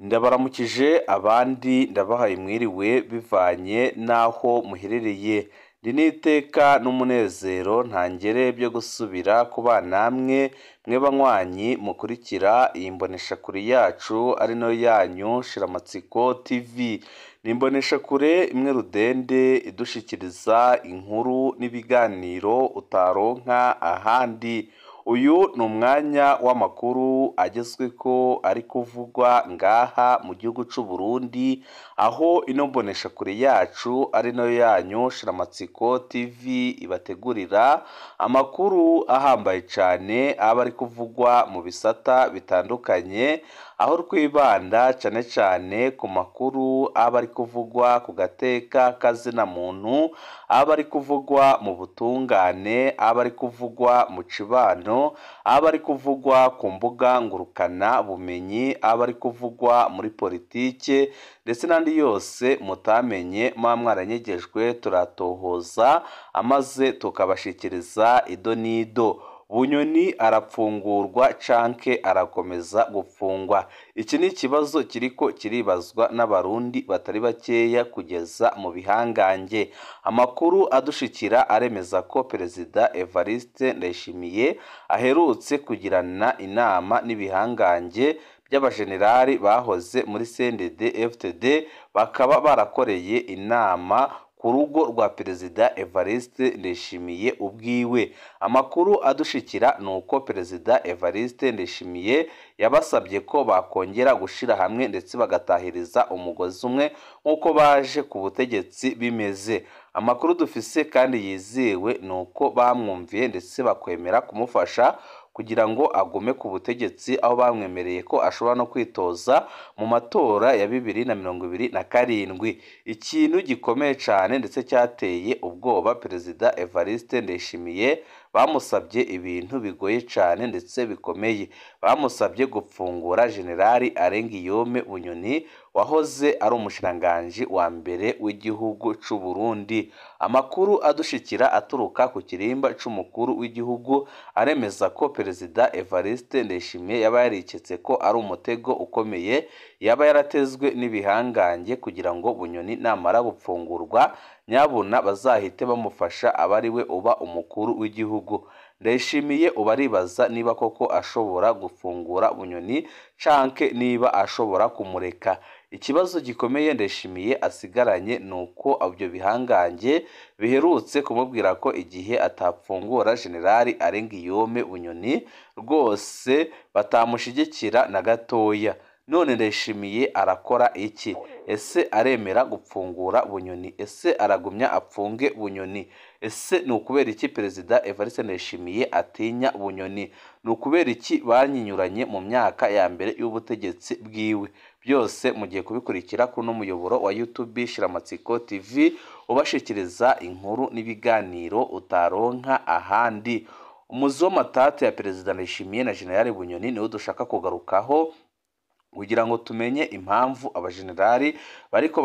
Ndabaramukije abandi ndabahaye mwiriwe bivanye n'aho muherereye. Ndi n'iteka n'umunezero ntangere byo gusubira kubana namwe mwe banywanyi mukurikira iyi mboneshakure yacu ari nayo yanyu Shiramatsiko TV. Ni imboneshakure imwe rudende idushikiriza inkuru n'ibiganiro utaronka ahandi. Uyu ni umwanya w'amakuru agezweko ari kuvugwa ngaha mu gihugu c'u Burundi, aho ino mboneshakure yacu ari nayo yanyu Shiramatsiko TV ibategurira amakuru ahambaye cane aba ari kuvugwa mu bisata bitandukanye, aho twibanda cane cane ku makuru aba ari kuvugwa ku gateka kazina muntu, aba ari kuvugwa mu butungane, aba ari kuvugwa mu cibano, aba ari kuvugwa ku mbuga ngurukana bumenyi, aba ari kuvugwa muri politike ndetse n'andi yose mutamenye muba mwaranyegejwe turatohoza amaze tukabashikiriza ido n'ido. Bunyoni arapfungurwa canke arakomeza gupfungwa? Iki ni ikibazo kiriko kiribazwa n'abarundi batari bakeya kugeza mu bihangange. Amakuru adushikira aremeza ko Perezida Evariste Ndayishimiye aherutse kugirana inama n'ibihangange by'abajenerali bahoze muri CNDD FDD, bakaba barakoreye inama ku rugo rwa Perezida Evariste Ndayishimiye ubwiwe. Amakuru adushikira nuko Perezida Evariste Ndayishimiye yabasabye ko bakongera gushira hamwe ndetse bagatahiriza umugozi umwe nk'uko baje ku butegetsi bimeze. Amakuru dufise kandi yizewe nuko bamwumviye ndetse bakwemera kumufasha kugira ngo agume ku butegetsi, aho bamwemereye ko ashobora no kwitoza mu matora ya 2027. Ikintu gikomeye cyane ndetse cyateye ubwoba Perezida Evariste Ndayishimiye, bamusabye ibintu bigoye cyane ndetse bikomeye. Bamusabye gupfungura Generali Arengiyome Bunyoni wahoze ari umushikiranganji wa mbere w'igihugu c'u Burundi. Amakuru adushikira aturuka ku kirimba c'umukuru w'igihugu aremeza ko Perezida Evariste Ndayishimiye yaba yariketse ko ari umutego ukomeye yaba yaratezwe n'ibihangange kugira ngo Bunyoni namara gupfungurwa nyabuna bazahite bamufasha abari we uba umukuru w'igihugu. Ndayishimiye ubaribaza niba koko ashobora gufungura Bunyoni canke niba ashobora kumureka. Ikibazo gikomeye Ndayishimiye asigaranye nuko ibyo bihangange biherutse kumubwira ko igihe atapfungura Generali Arengiyome Bunyoni rwose batamushigikira na gatoya. None Ndayishimiye arakora iki? Ese aremera gupfungura Bunyoni? Ese aragumya apfunge Bunyoni? Ese ni ukubera iki Perezida Evariste Ndayishimiye atinya Bunyoni? Ni ukubera iki banyinyuranye mu myaka ya mbere y'ubutegetsi bwiwe? Byose mugiye kubikurikira kuri no muyoboro wa YouTube Shiramatsiko TV ubashikiriza inkuru n'ibiganiro utaronka ahandi. Umuzo matate ya Perezida Ndayishimiye na General Bunyoni niwo dushaka kugarukaho kugira ngo tumenye impamvu abajenerali bariko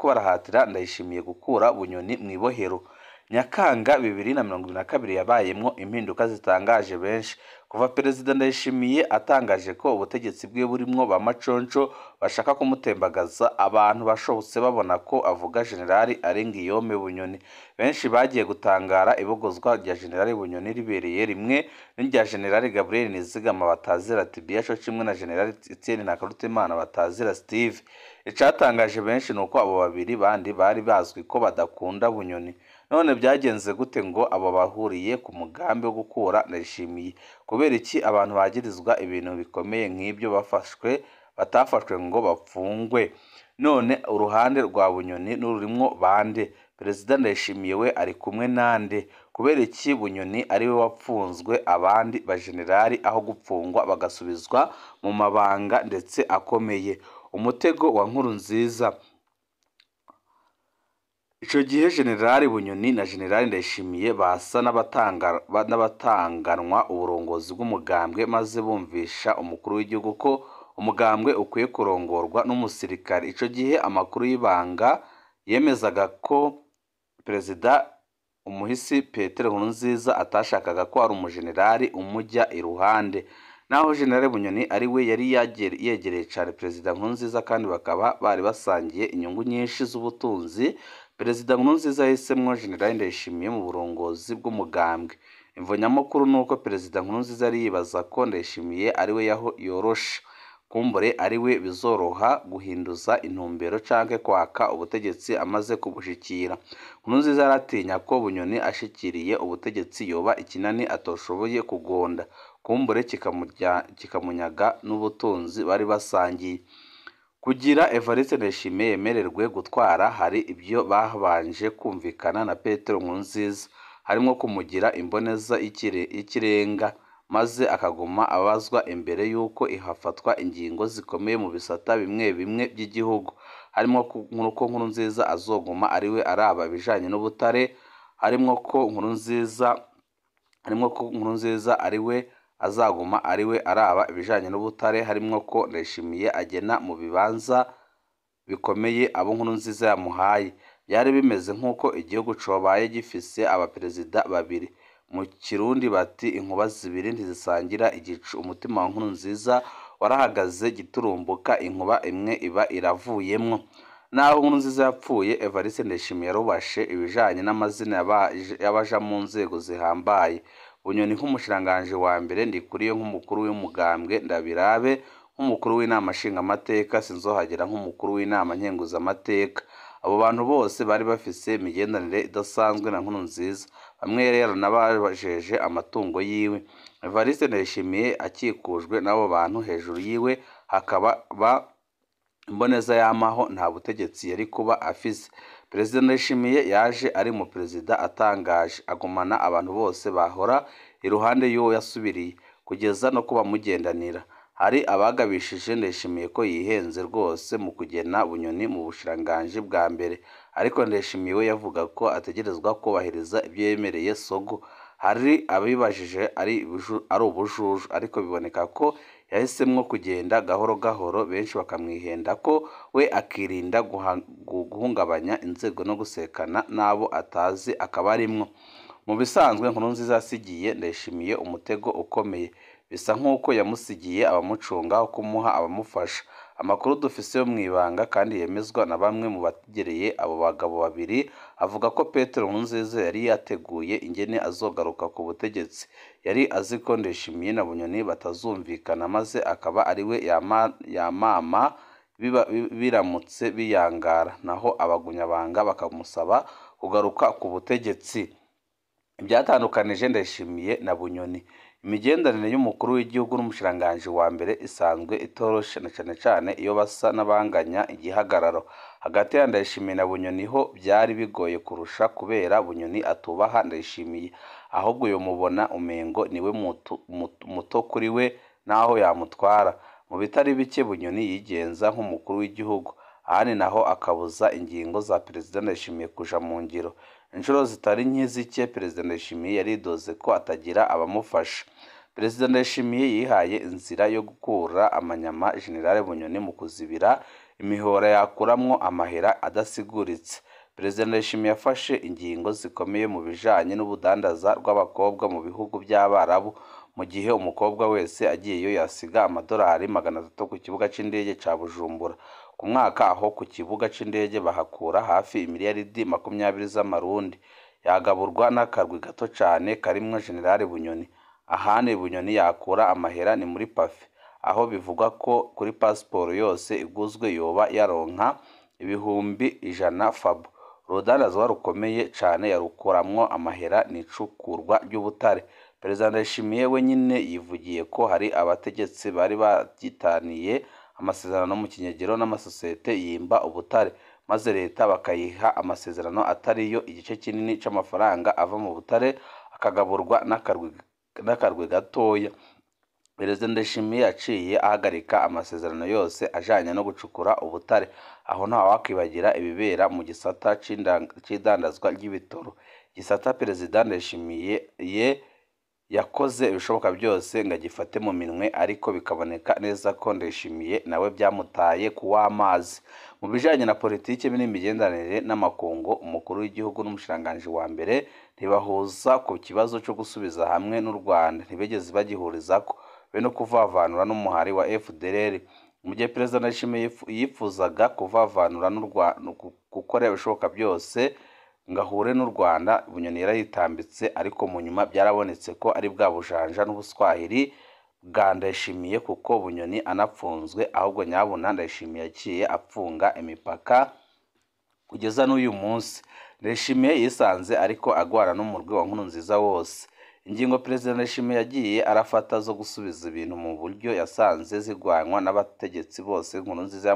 barahatira Ndayishimiye gukura Bunyoni mu ibohero. Nyakanga 2022 yabayemwo impinduka zitangaje benshi, kuva Perezida Ndayishimiye atangaje ko ubutegetsi bwe burimwo ba maconco bashaka kumutembagaza. Abantu bashobotse babona ko avuga Generali Arengiyome Bunyoni. Benshi bagiye gutangara ibogozwa rya Generali Bunyoni ribereye rimwe n'irya Generali Gabriel Nizigama batazira Tibia co kimwe na Generali Etienne Nakarutimana batazira Steve. Icatangaje benshi nuko abo babiri bandi bari bazwi ko badakunda Bunyoni. None byagenze gute ngo abo bahuriye ku mugambi wo gukura Ndayishimiye? Kubera iki abantu bagirizwa ibintu bikomeye nk'ibyo batafashwe ngo bapfungwe? None uruhande rwa Bunyoni n'ururimwo bande? Perezida Ndayishimiye we ari kumwe nande? Kubera iki Bunyoni ari we wapfunzwe abandi bajenerali aho gupfungwa bagasubizwa mu mabanga ndetse akomeye? Umutego wa Nkurunziza. Ico gihe Generali Bunyoni na Generali Ndayishimiye basa n'abatanganwa uburongozi bw'umugambwe, maze bumvisha umukuru w'igihugu ko umugambwe ukwiye kurongorwa n'umusirikare. Ico gihe amakuru y'ibanga yemezaga ko Perezida umuhisi Petero Nkurunziza atashakaga ko ari umujenerali umujya iruhande. naho General Bunyoni ari we yari yegereye cyane Perezida Nkurunziza kandi bakaba bari basangiye inyungu nyinshi z'ubutunzi. Perezida Nkurunziza yahisemwo General Ndayishimiye mu burongozi bw'umugambwe. Imvo nyamukuru ni uko Perezida Nkurunziza yari yibaza ko Ndayishimiye ari we yorosha, kumbure ari we bizoroha guhinduza intumbero canke kwaka ubutegetsi amaze kubushikira. Nkurunziza yaratinya ko Bunyoni ashikiriye ubutegetsi yoba ikinani atoshoboye kugonda, kumbure kikamunyaga n'ubutunzi bari basangiye. Kugira Evariste Ndayishimiye yemererwe gutwara, hari ibyo babanje kumvikana na Petero Nkurunziza, harimo kumugira imboneza y'ikirenga maze akaguma abazwa imbere y'uko ihafatwa ingingo zikomeye mu bisata bimwe bimwe by'igihugu, harimo ko Nkurunziza azoguma ari we araba ibijanye n'ubutare, harimo ko Nkurunziza ari we azaguma ari we araba ibijanye n'ubutare, harimo ko Ndayishimiye agena mu bibanza bikomeye abo Nkurunziza yamuhaye. Byari bimeze nk'uko igihugu cobaye gifise abaperezida babiri. Mu Kirundi bati inkuba zibiri ntizisangira igicu. Umutima wa Nkurunziza warahagaze giturumbuka, inkuba imwe iba iravuyemwo. Naho Nkurunziza yapfuye, Evariste Ndayishimiye yarubashe ibijanye n'amazina y'abaja mu nzego zihambaye. Bunyoni nk'umushiranganje wa mbere, Ndikuriyo nk'umukuru w'umugambwe, Ndabirabe nk'umukuru w'inama nshingamateka, Sinzohagera nk'umukuru w'inama nkenguzamateka. Abo bantu bose bari bafise imigenderanire idasanzwe na Nkurunziza, bamwe rero nabajeje amatungo yiwe. Evariste Ndayishimiye akikujwe n'abo bantu, hejuru yiwe hakaba imboneza y'amaho, nta butegetsi yari kuba afise. Perezida Ndayishimiye yaje ari mu perezida atangaje, agumana abantu bose bahora iruhande y'uwo yasubiriye, kugeza no kuba mugendanira. Hari abagabishije Ndayishimiye ko yihenze rwose mu kugena Bunyoni mu bushiranganje bwa mbere, ariko Ndayishimiye we yavuga ko ategerezwa kubahiriza ibyo yemereye Sogo. Hari abibajije ari ubujuju, ariko biboneka ko yahisemwo kugenda gahoro gahoro, benshi bakamwihenda ko we akirinda guhungabanya inzego no gusekana n'abo atazi akaba arimwo. Mu bisanzwe Nkurunziza yasigiye Ndayishimiye umutego ukomeye, bisa nk'uko yamusigiye abamucunga aho kumuha abamufasha. Amakuru dufise yo mwibanga kandi yemezwa na bamwe mu bategereye abo bagabo babiri, avuga ko Petero Nkurunziza yari yateguye ingene azogaruka ku butegetsi. Yari azi ko Ndayishimiye na Bunyoni batazumvikana, maze akaba ari we yamama biramutse biyangara, naho abagunyabanga bakamusaba kugaruka ku butegetsi. Ibyatandukanije Ndayishimiye na Bunyoni. Imigenderanire y'umukuru w'igihugu n'umushiranganje wa mbere isanzwe itoroshe, na cane cane iyo basa n'abanganya igihagararo. Hagati ya Ndayishimiye na Bunyoni ho byari bigoye kurusha, kubera Bunyoni atubaha Ndayishimiye, ahubwo yomubona umengo niwe muto kuri we naho yamutwara. Mu bitari bike Bunyoni yigenza nk'umukuru w'igihugu, ahandi naho akabuza ingingo za Perezida Ndayishimiye kuja mu ngiro. Inshuro zitari nke zike Perezida Ndayishimiye yaridoze ko atagira abamufasha. Perezida Ndayishimiye yihaye inzira yo gukura amanyama General Bunyoni mu kuzibira imihora yakuramwo amahera adasiguritse. Perezida Ndayishimiye yafashe ingingo zikomeye mu bijanye n'ubudandaza rw'abakobwa mu bihugu by'Abarabu, mu gihe umukobwa wese agiyeyo yasiga amadolari 300 ku kibuga c'indege ca Bujumbura. Ku mwaka aho ku kibuga c'indege bahakura hafi imiliyaridi 20 z'amarundi. Yagaburwa n'akarwi gato cane karimwo General Bunyoni. Ahandi Bunyoni yakura amahera ni muri Pafe, aho bivugwa ko kuri pasiporo yose iguzwe yoba yaronka ibihumbi 100 fabo. Urudandazwa rukomeye cane yarukuramwo amahera n'icukurwa ry'ubutare. Perezida Ndayishimiye we nyine yivugiye ko hari abategetsi bari bagitaniye amasezerano mu kinyegero n'amasosiyete yimba ubutare, maze leta bakayiha amasezerano atariyo igice kinini c'amafaranga ava mu butare akagaburwa n'akarwi gatoya. Perezida Ndayishimiye yaciye ahagarika amasezerano yose ajanye no gucukura ubutare. Aho nta wakwibagira ibibera mu gisata c'idandazwa ry'ibitoro, gisata Perezida Ndayishimiye yakoze ibishoboka byose ngo agifate mu minwe, ariko bikaboneka neza ko Ndayishimiye nawe byamutaye kuw'amazi. Mu bijanye na politike n'imigenderanire n'amakungu, umukuru w'igihugu n'umushiranganje wa mbere ntibahuza ku kibazo cyo gusubiza hamwe n'u Rwanda, ntibigeze bagihurizako. be no kuvavanura n'umuhari wa FDLR. Mu gihe Perezida Ndayishimiye yifuzaga kuvavanura gukora ibishoboka byose ngo ahure n'u Rwanda, Bunyoni yarayitambitse, ariko mu nyuma byarabonetse ko ari bwa bujanja n'ubuswahili bwa Ndayishimiye, kuko Bunyoni anapfunzwe ahubwo nyabuna Ndayishimiye yaciye apfunga imipaka kugeza n'uyu munsi. Ndayishimiye yisanze ariko agwana n'umurwi wa Nkurunziza wose. Ingingo Perezida Ndayishimiye yagiye arafata zo gusubiza ibintu mu buryo yasanze zigwanywa n'abategetsi bose Nkurunziza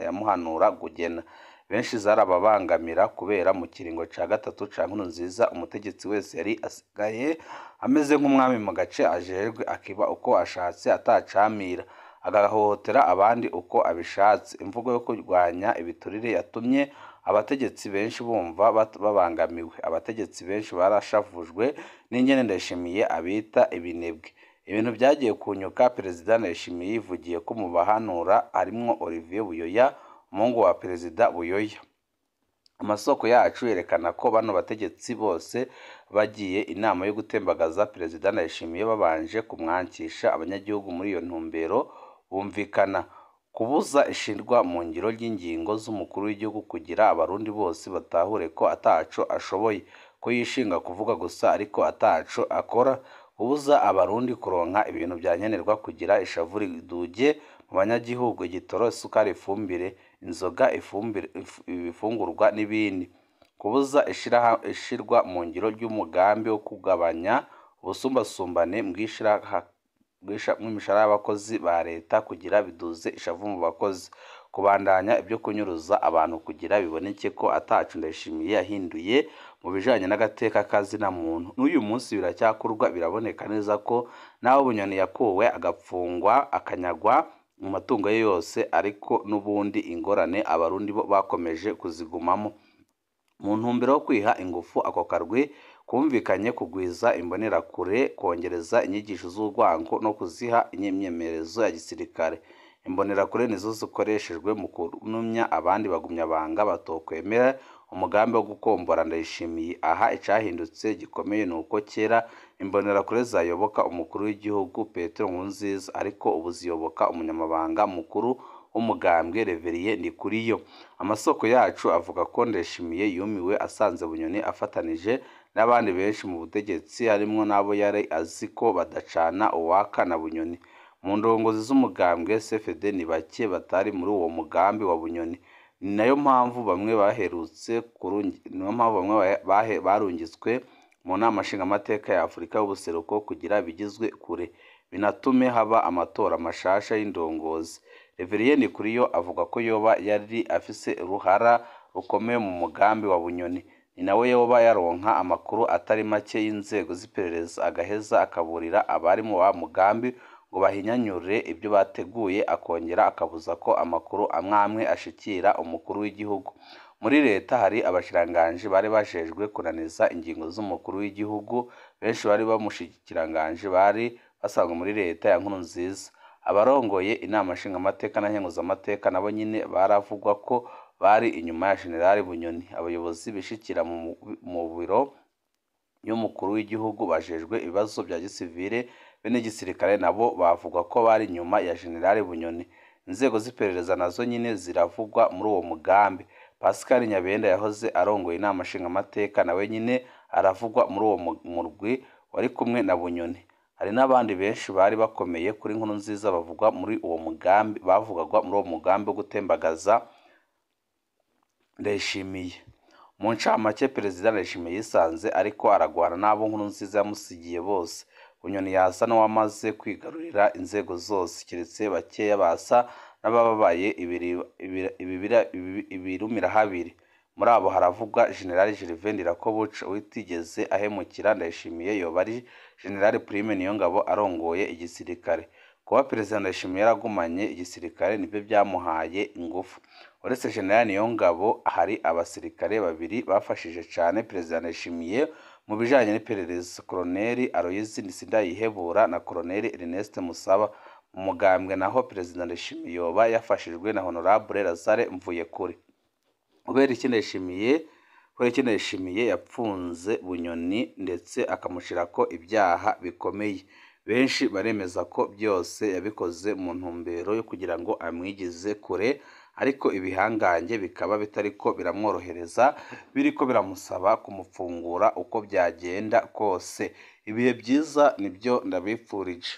yamuhanura kugena, benshi zarababangamira kubera mu kiringo ca gatatu ca Nkurunziza umutegetsi wese yari asigaye ameze nk'umwami mu gace ajejwe, akiba uko ashatse atacamira, agahohotera abandi uko abishatse. Imvugo yo kurwanya ibiturire yatumye abategetsi benshi bumva babangamiwe. Abategetsi benshi barashavujwe n'ingene Ndayishimiye abita ibinebwe. Ibintu byagiye kunyuka. Perezida Ndayishimiye yivugiye ko mu bahanura harimwo Olivier Buyoya, umuhungu wa Perezida Buyoya. Amasoko yacu yerekana ko bano bategetsi bose bagiye inama yo gutembagaza Perezida Ndayishimiye babanje kumwankisha. Abanyagihugu muri iyo ntumbero bumvikana kubuza ishirwa mu ngiro ry'ingingo z'umukuru w'igihugu kugira abarundi bose batahure ko ataco ashoboye, ko yishinga kuvuga gusa ariko ataco akora, kubuza abarundi kuronka ibintu byankenerwa kugira ishavu riduge mu banyagihugu, igitoro, isukari, ifumbire, inzoga, ibifungurwa n'ibindi, kubuza ishirwa mu ngiro ry'umugambi wo kugabanya ubusumbasumbane mw'imishahara y'abakozi ba leta kugira biduze ishavu mu bakozi, kubandanya ibyo kunyuruza abantu kugira biboneke ko atacu Ndayishimiye yahinduye mu bijanye n'agateka kazina muntu. N'uyu munsi biracyakorwa. Biraboneka neza ko naho Bunyoni yakuwe agapfungwa akanyagwa mu matungo ye yose, ariko n'ubundi ingorane abarundi bo bakomeje kuzigumamo. Mu ntumbero yo kwiha ingufu ako karwi kumvikanye kugwiza imbonerakure, kongereza inyigisho z'urwango no kuziha imyemerezo ya gisirikare. Imbonerakure nizo zikoreshejwe mu kunumya abandi bagumyabanga batokwemera umugambi wo gukombora Ndayishimiye. Aha icahindutse gikomeye nuko kera imbonerakure zayoboka umukuru w'igihugu Petero Nkurunziza, ariko ubu ziyoboka umunyamabanga mukuru w'umugambwe Reverien Ndikuriyo. Amasoko yacu avuga ko Ndayishimiye yumiwe asanze Bunyoni afatanije n'abandi benshi mu butegetsi, harimwo n'abo yari azi ko badacana uwaka na Bunyoni. Mu ndongozi z'umugambwe CFD ni bake batari muri uwo mugambi wa Bunyoni. Ni nayo mpamvu bamwe barungitswe mu nama nshingamateka ya Afurika y'ubuseruko kugira bigizwe kure, binatume haba amatora mashasha y'indongozi. Reverien Ndikuriyo avuga ko yoba yari afise uruhara rukomeye mu mugambi wa Bunyoni. Ni nawe yoba yaronka amakuru atari make y'inzego z'iperereza, agaheza akaburira abari mu wa mugambi ngo bahinyanyure ibyo bateguye, akongera akabuza ko amakuru amwamwe ashikira umukuru w'igihugu. Muri leta hari abashiranganje bari bajejwe kunaniza ingingo z'umukuru w'igihugu, benshi bari bamushikiranganje bari basanzwe muri leta ya Nkurunziza. Abarongoye inama nshingamateka na nkenguzamateka nabo nyine baravugwa ko bari inyuma ya General Bunyoni. Abayobozi bishikira mu biro y'umukuru w'igihugu bajejwe ibibazo bya gisivile bene gisirikare nabo bavugwa ko bari inyuma ya General Bunyoni. Inzego z'iperereza nazo nyine ziravugwa muri uwo mugambi. Pascal Nyabenda yahoze arongoye inama nshingamateka nawe nyine aravugwa muri uwo murwi wari kumwe na Bunyoni. Hari n'abandi benshi bari bakomeye kuri Nkurunziza bavugwa muri uwo mugambi, bavugagwa muri uwo mugambi wo gutembagaza Ndayishimiye. Mu ncamake Perezida Ndayishimiye yisanze ariko aragwana n'abo Nkurunziza yamusigiye bose. Bunyoni yasa n'uwamaze kwigarurira inzego zose, kiretse bakeya basa n'abababaye ibirumira habiri. Muri abo haravugwa General Gervais Ndirakobuca witigeze ahemukira Ndayishimiye, yoba ari General Prime Niyongabo arongoye igisirikare. Kuba Perezida Ndayishimiye yaragumanye igisirikare nibyo byamuhaye ingufu. Uretse General Niyongabo hari abasirikare babiri bafashije cyane Perezida Ndayishimiye mu bijanye n'iperereza, Colonel Aloys Nisindayihebura na Colonel Ernest Musaba. Mu mugambwe naho Perezida Ndayishimiye yoba yafashijwe na Honorable Lazare Mvuyekure. Kubera iki Ndayishimiye yapfunze Bunyoni ndetse akamushirako ibyaha bikomeye. benshi baremeza ko byose yabikoze mu ntumbero yo kugira ngo amwigize kure, ariko ibihangange bikaba bitariko biramworohereza, biriko biramusaba kumufungura uko byagenda kose. Ibihe byiza nibyo ndabipfurije.